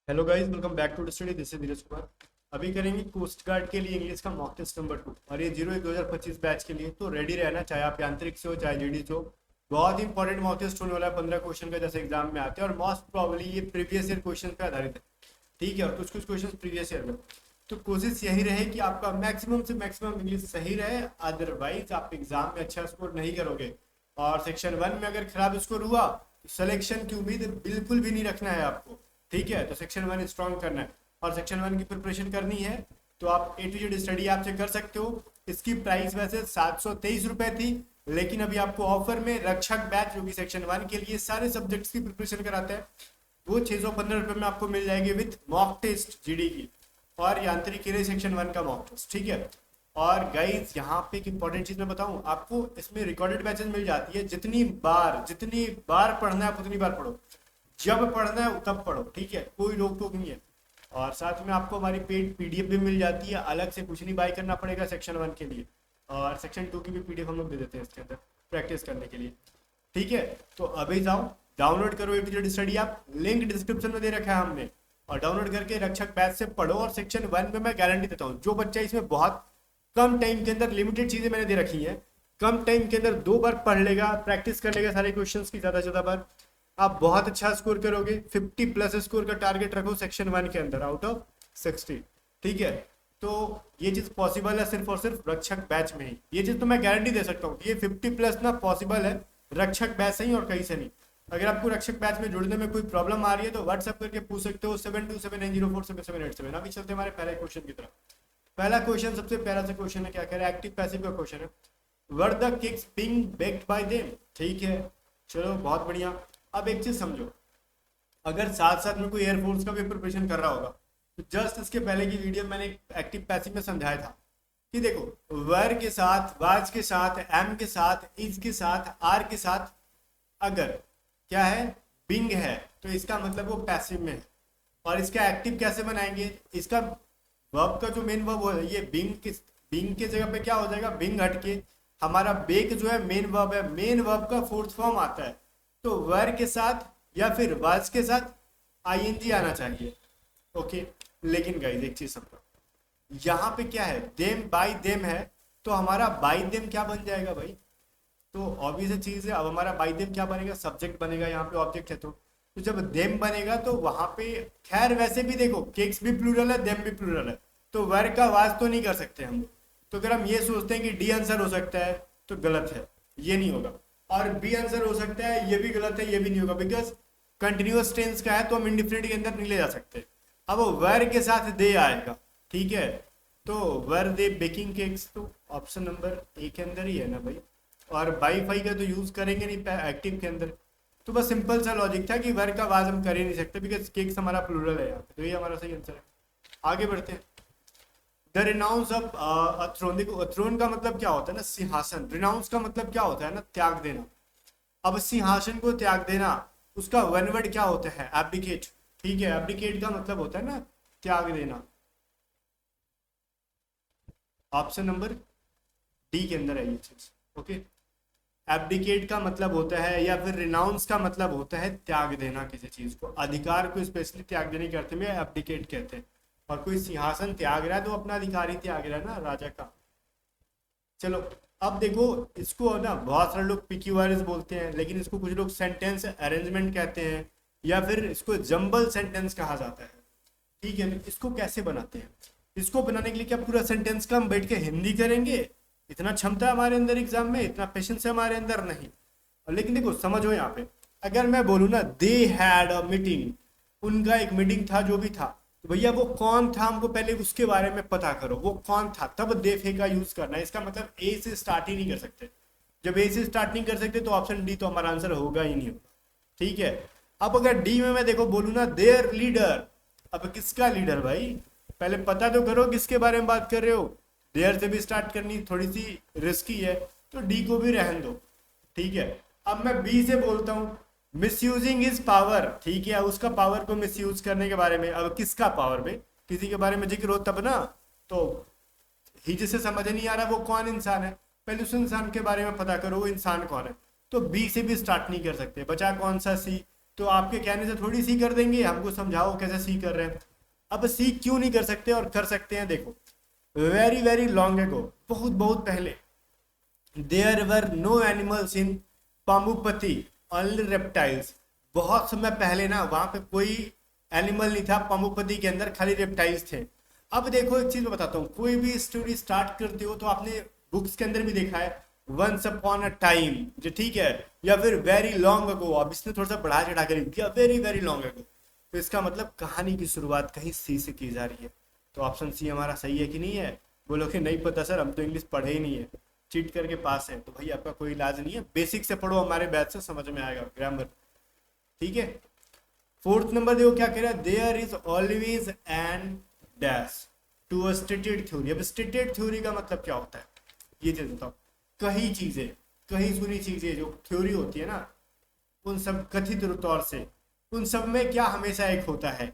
Hello guys, welcome back to study. This is Neeraj Kumar. अभी करेंगे coast guard के लिए इंग्लिश का मॉक टेस्ट नंबर 2 और ये 01/2025 बैच के लिए। तो रेडी रहना, चाहे आप यांत्रिक से हो चाहे जीडी से हो। बहुत इंपॉर्टेंट मॉक टेस्ट होने वाला है, 15 क्वेश्चन का जैसे एग्जाम में आते हैं और मोस्ट प्रॉब्ली ये प्रीवियस ईयर क्वेश्चन पे आधारित है। ठीक है, और कुछ कुछ क्वेश्चन प्रीवियस ईयर में। तो कोशिश यही रहे कि आपका मैक्सिमम से मैक्सिमम इंग्लिश सही रहे, अदरवाइज आप एग्जाम में अच्छा स्कोर नहीं करोगे। और सेक्शन 1 में अगर खराब स्कोर हुआ तो सिलेक्शन की उम्मीद बिल्कुल भी नहीं रखना है आपको। ठीक है, तो सेक्शन 1 स्ट्रॉन्ग करना है और सेक्शन 1 की प्रिपरेशन करनी है तो आप ए टू जेड स्टडी ऐप से कर सकते हो। इसकी प्राइस वैसे 723 रुपए थी, लेकिन अभी आपको ऑफर में रक्षक बैच जो कि सेक्शन 1 के लिए सारे सब्जेक्ट्स की प्रिपरेशन कराता है, वो 615 रुपए में आपको मिल जाएगी विथ मॉक टेस्ट जीडी की और यांत्रिक के लिए सेक्शन 1 का मॉक टेस्ट। ठीक है, और गाइज यहाँ पे एक इंपॉर्टेंट चीज मैं बताऊं आपको, इसमें रिकॉर्डेड बैचेस मिल जाती है। जितनी बार पढ़ना है आप उतनी बार पढ़ो, जब पढ़ना है तब पढ़ो। ठीक है, कोई रोक टोक नहीं है। और साथ में आपको हमारी पेड पीडीएफ भी मिल जाती है, अलग से कुछ नहीं बाय करना पड़ेगा सेक्शन 1 के लिए। और सेक्शन 2 की भी पीडीएफ हम लोग दे देते हैं इसके अंदर प्रैक्टिस करने के लिए। ठीक है, तो अभी जाओ डाउनलोड करो A to Z study app, link description में दे रखा है हमने। और डाउनलोड करके रक्षक बैच से पढ़ो। और सेक्शन 1 में मैं गारंटी देता हूँ, जो बच्चा इसमें बहुत कम टाइम के अंदर, लिमिटेड चीजें मैंने दे रखी है, कम टाइम के अंदर 2 बार पढ़ लेगा, प्रैक्टिस कर लेगा सारे क्वेश्चंस की ज्यादा से ज्यादा बार, आप बहुत अच्छा स्कोर करोगे। 50+ स्कोर का टारगेट रखो सेक्शन 1 के अंदर आउट ऑफ 60। ठीक है, तो ये चीज पॉसिबल है सिर्फ और सिर्फ रक्षक बैच में ही। ये चीज तो मैं गारंटी दे सकता हूँ, ये 50+ ना पॉसिबल है रक्षक बैच से ही और कहीं से नहीं। अगर आपको रक्षक बैच में जुड़ने में कोई प्रॉब्लम आ रही है तो व्हाट्सएप करके पूछ सकते हो 7279047787। अभी चलते हमारे पहले क्वेश्चन की तरफ। पहला क्वेश्चन सबसे प्यारा सा क्वेश्चन है, क्या कह रहा है, एक्टिव पैसिव का क्वेश्चन है। Were the kicks being baked bye them. ठीक है, चलो बहुत बढ़िया। अब एक चीज समझो, अगर साथ साथ में कोई एयरफोर्स का भी प्रिपरेशन कर रहा होगा तो जस्ट इसके पहले की वीडियो मैंने एक्टिव पैसिव में समझाया था कि देखो, वर के साथ, वाज के साथ, एम के साथ, इज के साथ, आर के साथ अगर क्या है, बिंग है, तो इसका मतलब वो पैसिव में है। और इसका एक्टिव कैसे बनाएंगे, इसका वर्ब का जो मेन वर्ब है ये बिंग के जगह पे क्या हो जाएगा, बिंग हटके हमारा बेक जो है मेन वर्ब है, मेन वर्ब का फोर्थ फॉर्म आता है। तो वर के साथ या फिर वाज के साथ आईएनजी आना चाहिए। ओके, लेकिन गाइस एक चीज समझो, यहाँ पे क्या है, देम बाय देम है, तो हमारा बाय देम क्या बन जाएगा भाई। तो ऑब्वियस चीज है, अब हमारा बाय देम क्या बनेगा, सब्जेक्ट बनेगा, यहाँ पे ऑब्जेक्ट है। तो जब देम बनेगा तो वहां पे, खैर वैसे भी देखो केक्स भी प्लूरल है, देम भी प्लूरल है, तो वर का वाज तो नहीं कर सकते हम। तो अगर हम ये सोचते हैं कि डी आंसर हो सकता है तो गलत है, ये नहीं होगा। और बी आंसर हो सकता है, ये भी गलत है, ये भी नहीं होगा, बिकॉज कंटिन्यूअस टेंस का है तो हम इंडिफिनिट के अंदर नहीं ले जा सकते। अब वर के साथ दे आएगा। ठीक है, तो वर दे बेकिंग केक्स, तो ऑप्शन नंबर ए के अंदर ही है ना भाई। और बाई फाई का तो यूज करेंगे नहीं एक्टिव के अंदर। तो बस सिंपल सा लॉजिक था कि वर का वाज हम कर ही नहीं सकते बिकॉज केक्स हमारा प्लूरल है यहाँ पे, तो ये हमारा सही आंसर है। आगे बढ़ते हैं। द रिनाउंस ऑफ अथ्रोन। देखो अथ्रोन का मतलब क्या होता है ना, सिंहासन। रिनाउंस का मतलब क्या होता है ना, त्याग देना। अब सिंहासन को त्याग देना, उसका वन वर्ड क्या होता है, एब्डिकेट। ठीक है, एब्डिकेट का मतलब होता है ना त्याग देना। ऑप्शन नंबर डी के अंदर है ये चीज। ओके, एब्डिकेट का मतलब होता है या फिर रिनाउंस का मतलब होता है त्याग देना किसी चीज को, अधिकार को स्पेशली त्याग देने के अर्थ में एब्डिकेट कहते हैं। और कोई सिंहासन त्याग रहा है तो अपना अधिकार ही त्याग रहा है ना, राजा का। चलो अब देखो, इसको ना बहुत सारे लोग पिक्यूआरएस बोलते हैं, लेकिन इसको कुछ लोग सेंटेंस अरेंजमेंट कहते हैं या फिर इसको जंबल सेंटेंस कहा जाता है। ठीक है, इसको कैसे बनाते हैं, इसको बनाने के लिए क्या पूरा सेंटेंस का हम बैठ के हिंदी करेंगे, इतना क्षमता हमारे अंदर एग्जाम में, इतना पेशेंस है हमारे अंदर नहीं। और लेकिन देखो समझो यहाँ पे, अगर मैं बोलूँ ना दे हैड अ मीटिंग, उनका एक मीटिंग था जो भी था, तो भैया वो कौन था हमको पहले उसके बारे में पता करो, वो कौन था, तब दे फे का यूज करना है। इसका मतलब ए से स्टार्ट ही नहीं कर सकते। जब ए से स्टार्ट नहीं कर सकते तो ऑप्शन डी तो हमारा आंसर होगा ही नहीं होगा। ठीक है, अब अगर डी में मैं देखो बोलूँ ना देयर लीडर, अब किसका लीडर भाई, पहले पता तो करो किसके बारे में बात कर रहे हो। देयर से भी स्टार्ट करनी थोड़ी सी रिस्की है, तो डी को भी रहन दो। ठीक है, अब मैं बी से बोलता हूँ मिसयूजिंग हिज पावर। ठीक है, उसका पावर को मिसयूज करने के बारे में। अब किसका पावर में, किसी के बारे में जिक्र हो तब ना, तो ही जिसे समझ नहीं आ रहा वो कौन इंसान है, पहले उस इंसान के बारे में पता करो वो इंसान कौन है। तो बी से भी स्टार्ट नहीं कर सकते, बचा कौन सा सी, तो आपके कहने से थोड़ी सी कर देंगे, हमको समझाओ कैसे सी कर रहे हैं। अब सी क्यों नहीं कर सकते और कर सकते हैं, देखो वेरी वेरी लॉन्ग एगो, बहुत बहुत पहले, there were no animals in पामुपति, ओनली रेप्टाइल्स। बहुत समय पहले ना वहां पे कोई एनिमल नहीं था पामुपति के अंदर, खाली रेप्टाइल्स थे। अब देखो एक चीज मैं बताता हूँ, कोई भी स्टोरी स्टार्ट करते हो तो आपने बुक्स के अंदर भी देखा है वंस अपॉन अ टाइम, जो ठीक है, या फिर वेरी लॉन्ग अगो। अब इसने थोड़ा सा बढ़ा चढ़ा कर दिया वेरी वेरी लॉन्ग अगो, तो इसका मतलब कहानी की शुरुआत कहीं सी से की जा रही है। तो ऑप्शन सी हमारा सही है कि नहीं है? बोलो कि नहीं पता सर, हम तो इंग्लिश पढ़े ही नहीं है, चीट करके पास है। तो भाई आपका कोई इलाज नहीं है, बेसिक से पढ़ो, हमारे बैच से समझ में आएगा ग्रामर, ठीक है। फोर्थ नंबर देखो क्या कह रहा है, there is always and dash to a stated theory. अब स्टेटेड थ्योरी का मतलब क्या होता है, ये चीज बताओ। कई चीजें, कहीं सुनी चीजें जो थ्योरी होती है ना, उन सब कथित तौर से, उन सब में क्या हमेशा एक होता है।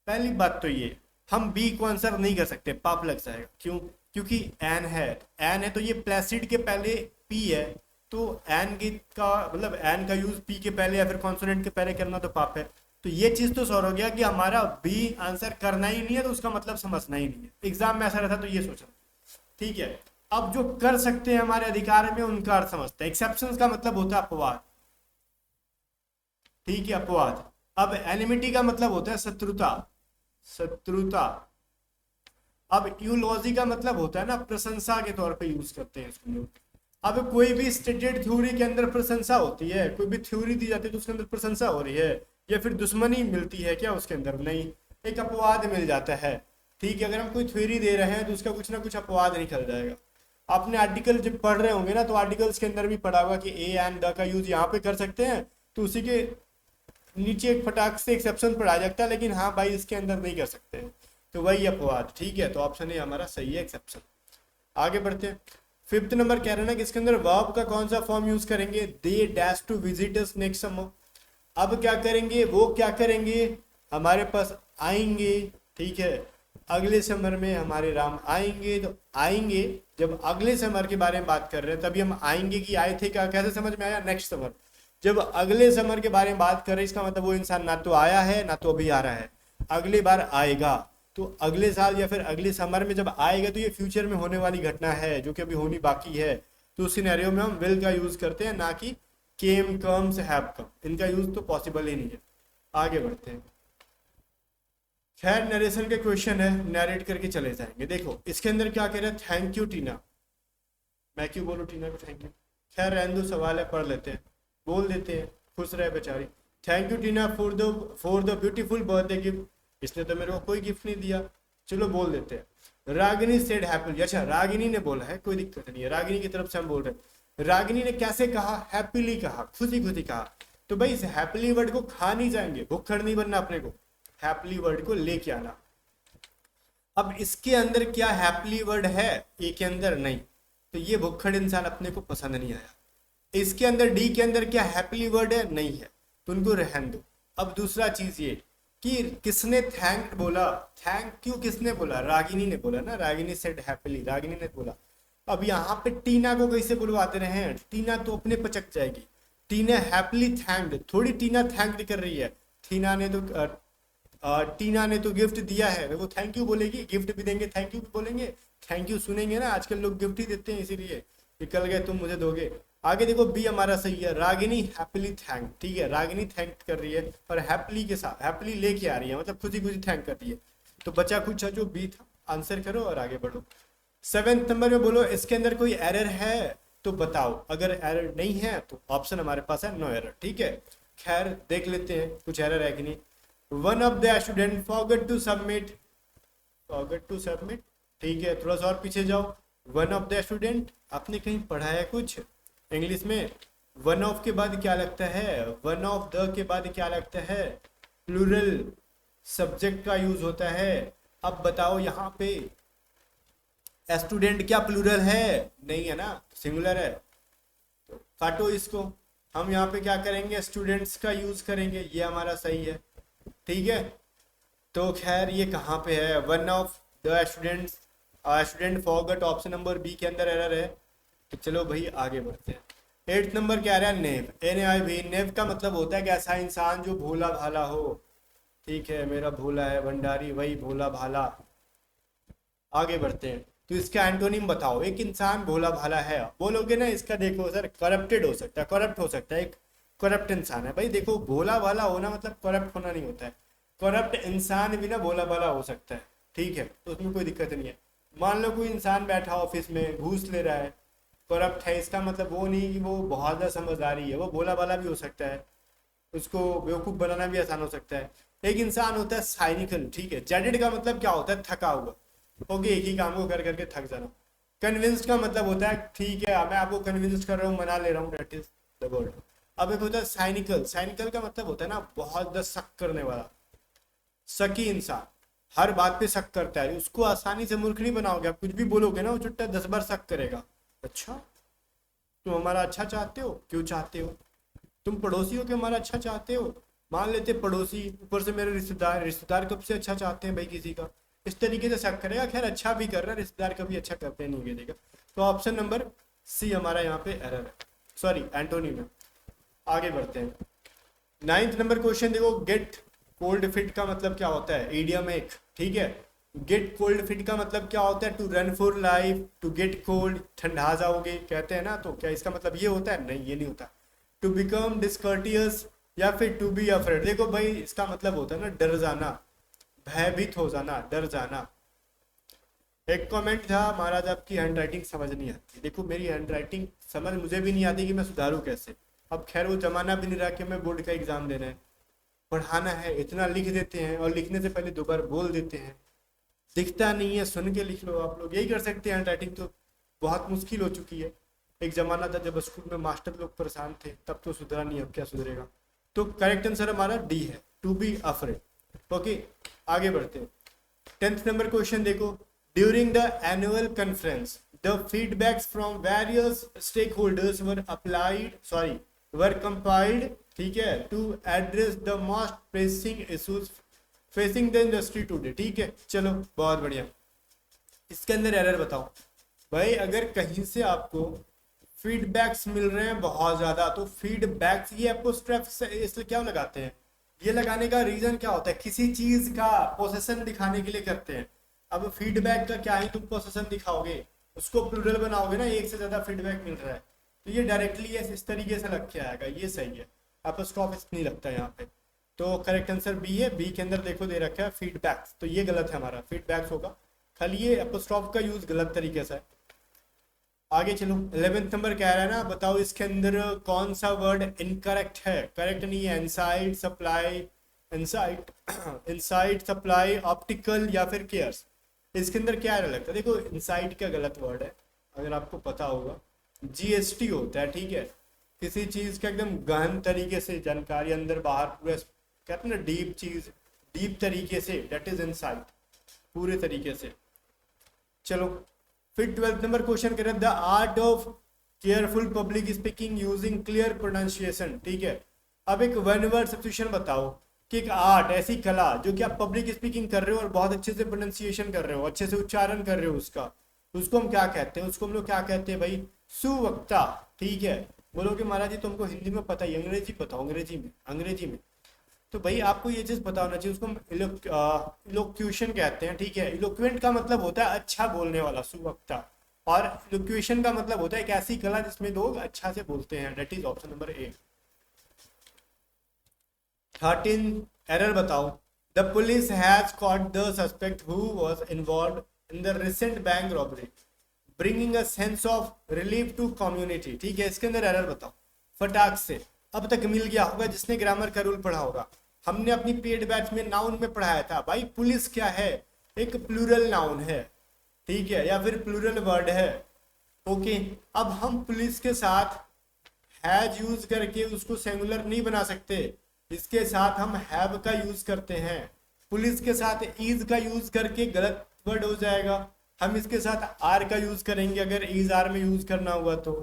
पहली बात तो ये, हम बी को आंसर नहीं कर सकते, पाप लग जाएगा। क्यों? क्योंकि एन है, एन है तो ये प्लेसिड के पहले पी है, तो एन की का मतलब एन का यूज पी के पहले या फिर कॉन्सोनेंट के पहले करना तो पाप है। तो ये चीज तो सॉल्व हो गया कि हमारा बी आंसर करना ही नहीं है, तो उसका मतलब समझना ही नहीं है। एग्जाम में ऐसा रहता तो ये सोचना, ठीक है। अब जो कर सकते हैं हमारे अधिकार में, उनका अर्थ समझते हैं। एक्सेप्शन का मतलब होता है अपवाद, ठीक है, अपवाद। अब एनिमिटी का मतलब होता है शत्रुता, शत्रुता। अब यूलॉजी का मतलब होता है ना प्रशंसा के तौर पे यूज करते हैं इसको लोग। अब कोई भी स्टेटेड थ्योरी के अंदर प्रशंसा होती है, कोई भी थ्योरी दी जाती है तो उसके अंदर प्रशंसा हो रही है या फिर दुश्मनी मिलती है क्या उसके अंदर? नहीं, एक अपवाद मिल जाता है, ठीक है। अगर हम कोई थ्योरी दे रहे हैं तो उसका कुछ ना कुछ अपवाद निकल जाएगा। आपने आर्टिकल जब पढ़ रहे होंगे ना, तो आर्टिकल्स के अंदर भी पढ़ा होगा कि ए एंड द का यूज यहाँ पे कर सकते हैं, तो उसी के नीचे एक फटाक से एक्सेप्शन पढ़ा जाता है, लेकिन हाँ भाई इसके अंदर नहीं कर सकते, तो वही अपवाद, ठीक है। तो ऑप्शन ए हमारा सही है, एक्सेप्शन। आगे बढ़ते हैं। फिफ्थ नंबर कह रहे हैं ना कि इसके अंदर वर्ब का कौन सा फॉर्म यूज करेंगे, they dash to visit us next summer. अब क्या करेंगे, वो क्या करेंगे, हमारे पास आएंगे, ठीक है, अगले समर में हमारे राम आएंगे। तो आएंगे, जब अगले समर के बारे में बात कर रहे हैं तभी हम आएंगे कि आए थे, क्या कैसे समझ में आया, नेक्स्ट समर। जब अगले समर के बारे में बात कर रहे हैं, इसका मतलब वो इंसान ना तो आया है ना तो अभी आ रहा है, अगली बार आएगा। तो अगले साल या फिर अगले समर में जब आएगा तो ये फ्यूचर में होने वाली घटना है जो कि अभी होनी बाकी है। तो उस सिनेरियो में हम विल का यूज करते हैं, ना कि केम, कम्स, हैव कम। इनका यूज तो पॉसिबल ही नहीं है। आगे बढ़ते हैं। खैर नरेशन के क्वेश्चन है, नरेट करके चले जाएंगे। देखो इसके अंदर क्या कह रहे हैं, थैंक यू टीना। मैं क्यों बोलूं टीना को थैंक यू? खैर रहने दो, सवाल है, पढ़ लेते हैं, बोल देते हैं, खुश रहे बेचारी। Thank you Tina for the beautiful birthday gift. इसने तो मेरे को कोई गिफ्ट नहीं दिया, चलो बोल देते हैं। रागिनी सेड हैप्पीली, अच्छा रागिनी ने बोला है, कोई दिक्कत नहीं है, रागिनी की तरफ से हम बोल रहे हैं। रागिनी ने कैसे कहा, हैप्पीली कहा, खुशी खुशी कहा। तो भाई इस हैप्पीली वर्ड को खा नहीं जाएंगे, भुक्खड़ नहीं बनना अपने को, हैप्पीली वर्ड को लेके आना। अब इसके अंदर क्या हैप्पीली वर्ड है, ए के अंदर नहीं, तो ये भुक्खड़ इंसान अपने को पसंद नहीं आया। इसके अंदर डी के अंदर क्या हैप्पीली वर्ड है, नहीं है, तो उनको रहन दो। अब दूसरा चीज ये कि किसने थैंक बोला, थैंक यू किसने बोला, रागिनी ने बोला ना, रागिनी सेड हैप्पीली, रागिनी ने बोला। अब यहाँ पे टीना को कैसे बुलवाते रहे हैं, टीना तो अपने पचक जाएगी। टीना हैप्पीली थैंक्ड, थोड़ी टीना थैंक्ड कर रही है, टीना ने तो गिफ्ट दिया है, वो थैंक यू बोलेगी, गिफ्ट भी देंगे, थैंक यू भी बोलेंगे। थैंक यू सुनेंगे ना, आजकल लोग गिफ्ट ही देते हैं, इसीलिए निकल गए तुम मुझे दोगे। आगे देखो बी हमारा सही है, रागिनी हैप्पीली थैंक, ठीक है, रागिनी थैंक कर रही है और हैप्पीली के साथ हैप्पीली लेके आ रही है, मतलब खुशी खुशी थैंक कर रही है। तो बचा कुछ जो बी था, आंसर करो और आगे बढ़ो। 7th नंबर में बोलो इसके अंदर कोई एरर है तो बताओ, अगर एरर नहीं है तो ऑप्शन हमारे पास है नो एरर, ठीक है। खैर देख लेते हैं कुछ एरर है कि नहीं। One of the student forgot to submit, ठीक है, थोड़ा सा और पीछे जाओ। वन ऑफ द स्टूडेंट, आपने कहीं पढ़ा है कुछ इंग्लिश में, वन ऑफ के बाद क्या लगता है, वन ऑफ द के बाद क्या लगता है, प्लूरल सब्जेक्ट का यूज होता है। अब बताओ यहाँ पे स्टूडेंट क्या प्लूरल है, नहीं है ना, सिंगुलर है, तो काटो इसको। हम यहाँ पे क्या करेंगे, स्टूडेंट्स का यूज करेंगे, ये हमारा सही है, ठीक है। तो खैर ये कहाँ पे है, one of the student forgot, option number B के अंदर एरर है। तो चलो भाई आगे बढ़ते हैं। 8th नंबर क्या आ रहा है, नेव, NAIV। नेव का मतलब होता है कि ऐसा इंसान जो भोला भाला हो। ठीक है, मेरा भोला है भंडारी, वही भोला भाला। आगे बढ़ते हैं, तो इसका एंटोनिम बताओ। एक इंसान भोला भाला है, बोलोगे ना इसका, देखो सर करप्टेड हो सकता है, करप्ट हो सकता है, एक करप्ट इंसान है। भाई देखो, भोला भाला होना मतलब करप्ट होना नहीं होता है। करप्ट इंसान भी ना भोला भाला हो सकता है, ठीक है, तो उसमें कोई दिक्कत नहीं है। मान लो कोई इंसान बैठा ऑफिस में घूस ले रहा है, करप्ट है, इसका मतलब वो नहीं कि वो बहुत ज़्यादा समझदारी है, वो भोला भाला भी हो सकता है, उसको बेवकूफ़ बनाना भी आसान हो सकता है। एक इंसान होता है साइनिकल, ठीक है, जेडेड का मतलब क्या होता है, थका हुआ। ओके, एक ही काम को कर करके थक जाना। कन्विंस्ड का मतलब होता है ठीक है मैं आपको कन्विंस कर रहा हूँ, मना ले रहा हूँ, दैट इज द वर्ड। अब एक होता है साइनिकल। साइनिकल का मतलब होता है ना बहुत ज्यादा शक करने वाला, शकी इंसान, हर बात पे शक करता है, उसको आसानी से मूर्ख नहीं बनाओगे। आप कुछ भी बोलोगे ना, वो चुट्टा 10 बार शक करेगा। अच्छा, तुम हमारा अच्छा चाहते हो, क्यों चाहते हो? तुम पड़ोसी हो कि हमारा अच्छा चाहते हो? मान लेते पड़ोसी, ऊपर से मेरे रिश्तेदार, रिश्तेदार कब से अच्छा चाहते हैं भाई किसी का? इस तरीके से शक करेगा। खैर अच्छा भी कर रहा है, रिश्तेदार कभी अच्छा करते नहीं गिरेगा। तो ऑप्शन नंबर सी हमारा यहाँ पे एरर है, सॉरी एंटोनी में। आगे बढ़ते हैं, 9th नंबर क्वेश्चन देखो। गेट कोल्ड फिट का मतलब क्या होता है, ईडियम एक, ठीक है। गेट कोल्ड फिट का मतलब क्या होता है, to run for life, to get cold, ठंडा जाओगे कहते हैं ना, तो क्या इसका मतलब ये होता है? नहीं, ये नहीं होता। टू बिकम डिस्कर्टियस या फिर टू बी अफ्रेड, देखो भाई इसका मतलब होता है ना डर जाना, भयभीत हो जाना, डर जाना। एक कमेंट था, महाराज आपकी हैंडराइटिंग समझ नहीं आती। देखो मेरी हैंडराइटिंग समझ मुझे भी नहीं आती कि मैं सुधारूं कैसे। अब खैर वो जमाना भी नहीं रहा कि मैं बोर्ड का एग्जाम देना है, पढ़ाना है, इतना लिख देते हैं और लिखने से पहले 2 बार बोल देते हैं। दिखता नहीं है, सुन के लिख लो। आप लोग यही कर सकते हैं, हैंडराइटिंग तो बहुत मुश्किल हो चुकी है। एक जमाना था जब स्कूल में मास्टर लोग परेशान थे, तब तो सुधरा नहीं, अब क्या सुधरेगा। तो करेक्ट आंसर हमारा डी है, टू बी अफ्रेड। ओके, आगे बढ़ते हैं। 10th नंबर क्वेश्चन देखो। During the annual conference the feedbacks from various stakeholders were compiled, ठीक है, to address the most pressing issues facing the industry today. ठीक है, चलो बहुत बढ़िया। इसके अंदर एरर बताओ। भाई अगर कहीं से आपको फीडबैक्स मिल रहे हैं बहुत ज्यादा, तो फीडबैक्स ये आपको स्ट्रेस इसलिए क्या लगाते हैं, ये लगाने का रीजन क्या होता है, किसी चीज का पोसेशन दिखाने के लिए करते हैं। अब फीडबैक का क्या है, तुम पोसेशन दिखाओगे, उसको प्लूरल बनाओगे ना, एक से ज्यादा फीडबैक मिल रहा है, तो ये डायरेक्टली इस तरीके से लग के आएगा, ये सही है। एपोस्ट्रोफ नहीं लगता यहाँ पे। तो करेक्ट आंसर बी है। बी के अंदर देखो दे रखा है फीडबैक्स, तो ये गलत है हमारा, फीडबैक्स होगा, खाली ये एपोस्ट्रोफ का यूज गलत तरीके से है। आगे चलो, 11th नंबर कह रहा है ना, बताओ इसके अंदर कौन सा वर्ड इनकरेक्ट है। करेक्ट नहीं है, inside supply, inside inside supply optical या फिर केयर्स। इसके अंदर क्या लगता है, देखो इनसाइड का गलत वर्ड है, अगर आपको पता होगा जीएसटी होता है, ठीक है। किसी चीज का एकदम गहन तरीके से जानकारी अंदर बाहर पूरा, कहते हैं ना डीप चीज, डीप तरीके से, दैट इज इनसाइट, पूरे तरीके से। चलो फिर 12th नंबर क्वेश्चन करें, the art of careful public speaking using clear pronunciation. ठीक है, अब एक वन वर्ड सब्स्टिट्यूशन बताओ कि एक आर्ट, ऐसी कला जो कि आप पब्लिक स्पीकिंग कर रहे हो और बहुत अच्छे से प्रोनाउंसिएशन कर रहे हो, अच्छे से उच्चारण कर रहे हो उसका, उसको हम क्या कहते हैं, उसको हम लोग क्या कहते हैं भाई, सुवक्ता। ठीक है, बोलोगे महाराज जी तुमको हिंदी में पता ही, अंग्रेजी बताओ, अंग्रेजी में, अंग्रेजी में। तो भाई आपको ये चीज पता होना चाहिए, उसको हम इलोक्यूशन कहते हैं। ठीक है, इलोक्वेंट का मतलब होता है अच्छा बोलने वाला, सुवक्ता, और इलोक्यूशन का मतलब होता है एक ऐसी कला जिसमें लोग अच्छा से बोलते हैं, that is option number A. 13 error बताओ। The police has caught the suspect who was involved in the recent bank robbery bringing a sense of relief to community. ठीक है, इसके अंदर एरर बताओ फटाक से। अब तक मिल गया होगा जिसने ग्रामर का रूल पढ़ा होगा, हमने अपनी पेड बैच में नाउन में पढ़ाया था भाई, पुलिस क्या है, एक प्लूरल नाउन है, ठीक है, या फिर प्लूरल वर्ड है। ओके, अब हम पुलिस के साथ हैज यूज करके उसको सिंगुलर नहीं बना सकते, इसके साथ हम हैव का यूज करते हैं। पुलिस के साथ इज का यूज करके गलत वर्ड हो जाएगा, हम इसके साथ आर का यूज करेंगे अगर इज आर में यूज करना हुआ तो।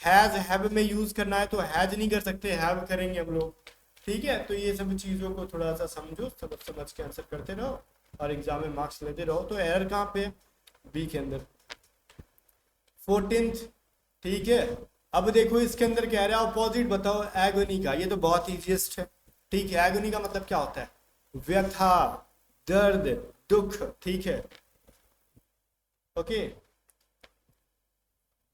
हैज हैव में यूज करना है तो हैज नहीं कर सकते, हैव करेंगे हम लोग। ठीक है, तो ये सब चीजों को थोड़ा सा समझो, समझ के आंसर करते रहो और एग्जाम में मार्क्स लेते रहो। तो एरर कहाँ पे, बी के अंदर। 14th, ठीक है, अब देखो इसके अंदर कह रहा है अपोजिट बताओ एगोनी का, ये तो बहुत इजीएस्ट है। ठीक है, एगोनी का मतलब क्या होता है? व्यथा, दर्द, दुख। ठीक है, ओके,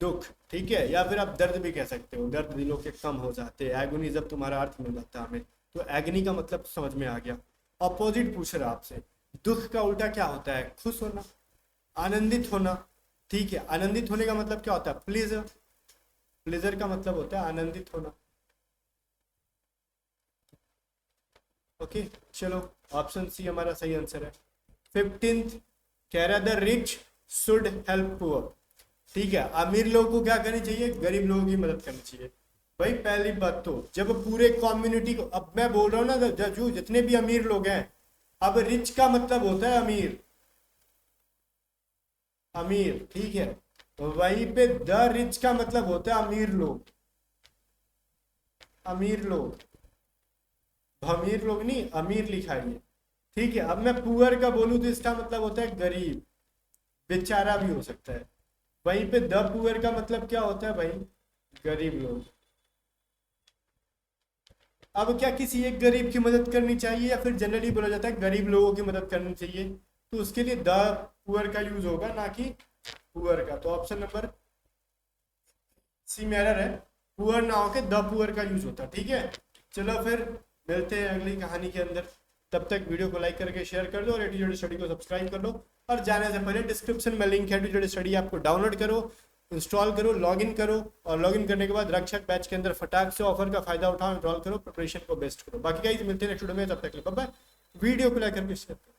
दुख। ठीक है, या फिर आप दर्द भी कह सकते हो, दर्द दिलों के कम हो जाते हैं। एगोनी जब तुम्हारा अर्थ मिल जाता है हमें, तो एगनी का मतलब समझ में आ गया। अपोजिट पूछ रहा आपसे, दुख का उल्टा क्या होता है? खुश होना, आनंदित होना। ठीक है, आनंदित होने का मतलब क्या होता है? प्लीजर। प्लेजर का मतलब होता है आनंदित होना। ओके, चलो ऑप्शन सी हमारा सही आंसर है। 15th कह रहा the rich should help poor. ठीक है, अमीर लोगों को क्या करनी चाहिए? गरीब लोगों की मदद करनी चाहिए। भाई पहली बात तो जब पूरे कम्युनिटी को, अब मैं बोल रहा हूँ ना, जो जितने भी अमीर लोग हैं, अब रिच का मतलब होता है अमीर, अमीर। ठीक है, वहीं पे द रिच का मतलब होता है अमीर लोग, अमीर लोग, अमीर लोग नहीं, अमीर लिखा है ये। ठीक है, अब मैं पुअर का बोलूं तो इसका मतलब होता है गरीब, बेचारा भी हो सकता है। वहीं पे द पुअर का मतलब क्या होता है भाई? गरीब लोग। अब क्या किसी एक गरीब की मदद करनी चाहिए, या फिर जनरली बोला जाता है गरीब लोगों की मदद करनी चाहिए? तो उसके लिए द पुअर का यूज होगा, ना कि पुअर का। तो ऑप्शन नंबर सी में एरर है, पुअर ना होके द पुअर का यूज होता। ठीक है, चलो फिर मिलते हैं अगली कहानी के अंदर। तब तक वीडियो को लाइक करके शेयर कर दो और एटीट्यूड स्टडी को सब्सक्राइब कर लो। और जाने से पहले डिस्क्रिप्शन में लिंक है एटीट्यूड स्टडी, आपको डाउनलोड करो, इंस्टॉल करो, लॉगिन करो, और लॉगिन करने के बाद रक्षक बैच के अंदर फटाक से ऑफर का फायदा उठाओ, एनरोल करो, प्रिपरेशन को बेस्ट करो। बाकी गाइस मिलते हैं नेक्स्ट वीडियो में, तब तक के लिए बाय बाय। वीडियो को लाइक करके शेयर करो।